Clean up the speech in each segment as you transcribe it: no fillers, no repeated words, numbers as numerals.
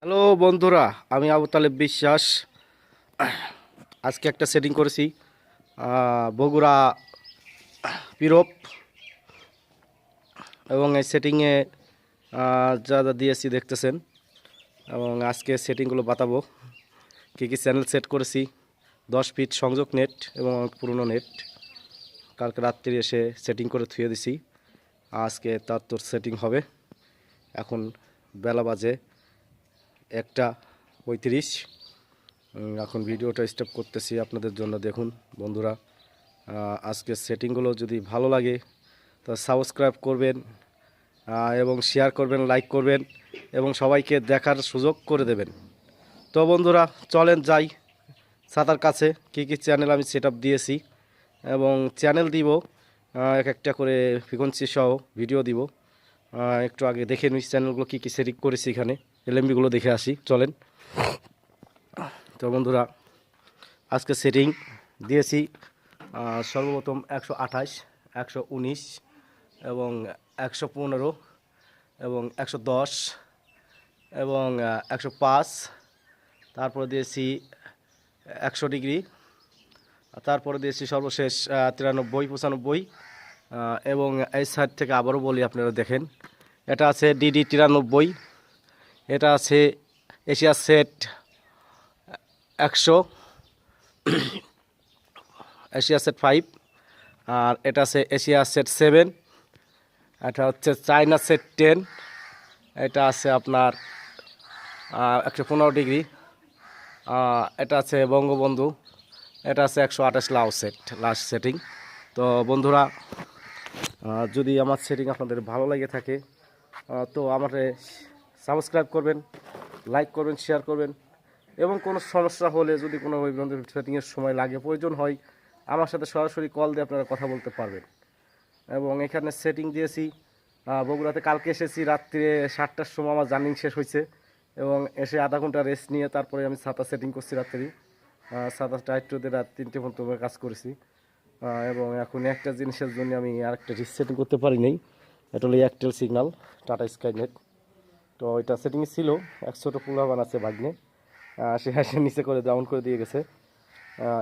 Hello বন্ধুরা, আমি আবু তালেব বিশ্বাস। আজকে একটা সেটিং করেছি বগুড়া পিরপ, এবং এই সেটিংয়ে যা যা দিয়েছি দেখতেছেন, এবং আজকে সেটিংগুলো বাতাবো কী কী চ্যানেল সেট করেছি। 10 ফিট সংযোগ নেট এবং অনেক পুরনো নেট কালকে রাত্রি এসে সেটিং করে থুয়ে দিছি। আজকে তার তোর সেটিং হবে। এখন বেলা বাজে 1টা 35। এখন ভিডিওটা স্টপ করতেছি আপনাদের জন্য। দেখুন বন্ধুরা, আজকের সেটিংগুলো যদি ভালো লাগে তা সাবস্ক্রাইব করবেন, এবং শেয়ার করবেন, লাইক করবেন, এবং সবাইকে দেখার সুযোগ করে দেবেন। তো বন্ধুরা, চলেন যাই ছাতার কাছে। কী কী চ্যানেল আমি সেট দিয়েছি এবং চ্যানেল দিব, এক একটা করে ফ্রিকোয়েন্সি সহ ভিডিও দিব। একটু আগে দেখে নিই চ্যানেলগুলো কী কী সেটিং করেছি, এখানে এলএমবিগুলো দেখে আসি, চলেন। তো বন্ধুরা, আজকে সেটিং দিয়েছি সর্বপ্রথম 128, 119 এবং 115 এবং 110 এবং 105। তারপরে দিয়েছি 100 ডিগ্রি। তারপরে দিয়েছি সর্বশেষ 93, 95। এবং এই সাইড থেকে আবারও বলি, আপনারা দেখেন, এটা আছে DD 93, এটা আছে এশিয়া সেট 100, এশিয়া সেট 5, আর এটা আছে এশিয়া সেট 7, এটা হচ্ছে চায়না সেট 10, এটা আছে আপনার 115 ডিগ্রি, এটা আছে বঙ্গবন্ধু, এটা আছে 128 লাউ সেট, লাস্ট সেটিং। তো বন্ধুরা, যদি আমার সেটিং আপনাদের ভালো লাগে থাকে তো আমাকে সাবস্ক্রাইব করবেন, লাইক করবেন, শেয়ার করবেন, এবং কোনো সমস্যা হলে যদি কোনো সেটিংয়ের সময় লাগে, প্রয়োজন হয়, আমার সাথে সরাসরি কল দিয়ে আপনারা কথা বলতে পারবেন। এবং এখানে সেটিং দিয়েছি বগুড়াতে। কালকে এসেছি রাত্রে 7টার সময়, আমার জার্নিং শেষ হয়েছে, এবং এসে আধা ঘন্টা রেস্ট নিয়ে তারপরে আমি ছাতা সেটিং করছি রাত্রি। ছাতা টাইট রোদে রাত 3টে পর্যন্ত কাজ করেছি। এবং এখন একটা জিনিসের জন্য আমি আরেকটা রিসেটিং করতে পারি নাই, এটা হলো এয়ারটেল সিগন্যাল টাটা স্কাইনেট। তো এটা সেটিংয়ে ছিল, 100টা পুলাবান আছে ভাগ্নে, সে হাসে নিচে করে ডাউন করে দিয়ে গেছে,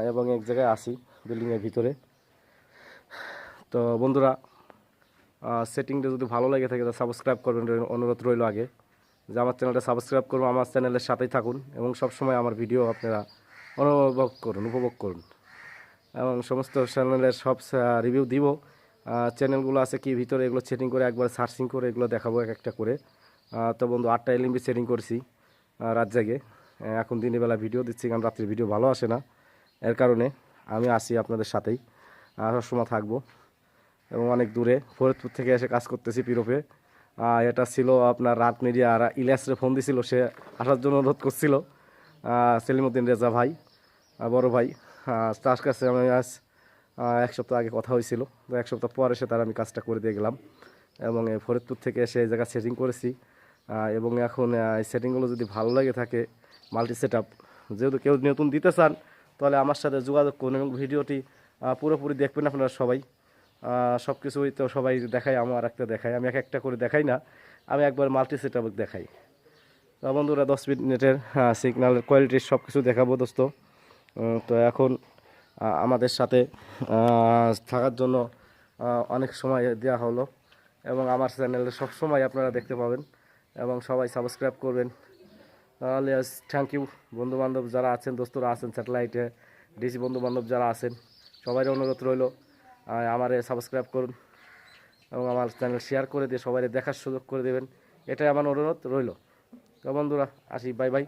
এবং এক জায়গায় আসি বিল্ডিংয়ের ভিতরে। তো বন্ধুরা, সেটিংটা যদি ভালো লাগে থাকে তো সাবস্ক্রাইব করবেন, অনুরোধ রইল আগে যে আমার চ্যানেলটা সাবস্ক্রাইব করুন, আমার চ্যানেলের সাথেই থাকুন, এবং সবসময় আমার ভিডিও আপনারা উপভোগ করুন। এবং সমস্ত চ্যানেলের সব রিভিউ দিব। চ্যানেলগুলো আছে কি ভিতরে, এগুলো সেটিং করে একবার সার্চিং করে এগুলো দেখাবো এক একটা করে। তো বন্ধু, 8টা এলএমবি সেটিং করেছি রাত জাগে। এখন দিনের বেলা ভিডিও দিচ্ছি, কারণ রাত্রে ভিডিও ভালো আসে না, এর কারণে আমি আসি আপনাদের সাথেই, সবসময় থাকবো। এবং অনেক দূরে ফরিদপুর থেকে এসে কাজ করতেছি পিরোপে। এটা ছিল আপনার রাত মিডিয়া, আর ইলিয়াসরে ফোন দিছিল, সে আসার জন্য অনুরোধ করছিল, সেলিমউদ্দিন রেজা ভাই, বড় ভাই। তার কাছে আমি আজ 1 সপ্তাহ আগে কথা হয়েছিল, তো 1 সপ্তাহ পর এসে তার আমি কাজটা করে দিয়ে গেলাম, এবং ফরিদপুর থেকে এসে এই জায়গা সেটিং করেছি। এবং এখন এই সেটিংগুলো যদি ভালো লাগে থাকে, মাল্টি সেট আপ, যেহেতু কেউ নতুন দিতে চান তাহলে আমার সাথে যোগাযোগ করুন, এবং ভিডিওটি পুরোপুরি দেখবেন আপনারা সবাই। সব কিছুই তো সবাই দেখায়, আমার একটা দেখায়, আমি এক একটা করে দেখাই না, আমি একবার মাল্টি সেট আপ দেখাই। তো বন্ধুরা, 10 ফিট নেটের সিগন্যালের কোয়ালিটির সব কিছু দেখাবো দোস্ত। তো এখন আমাদের সাথে থাকার জন্য অনেক সময় দেওয়া হলো, এবং আমার চ্যানেলে সব সময় আপনারা দেখতে পাবেন, এবং সবাই সাবস্ক্রাইব করবেন। তাহলে থ্যাংক ইউ। বন্ধুবান্ধব যারা আছেন, দোস্তরা আছেন স্যাটেলাইটে, ডিসি বন্ধুবান্ধব যারা আছেন, সবাই অনুরোধ রইল আমারে সাবস্ক্রাইব করুন, এবং আমার চ্যানেল শেয়ার করে দিয়ে সবাই দেখার সুযোগ করে দেবেন, এটাই আমার অনুরোধ রইল। তো বন্ধুরা, আসি, বাই বাই।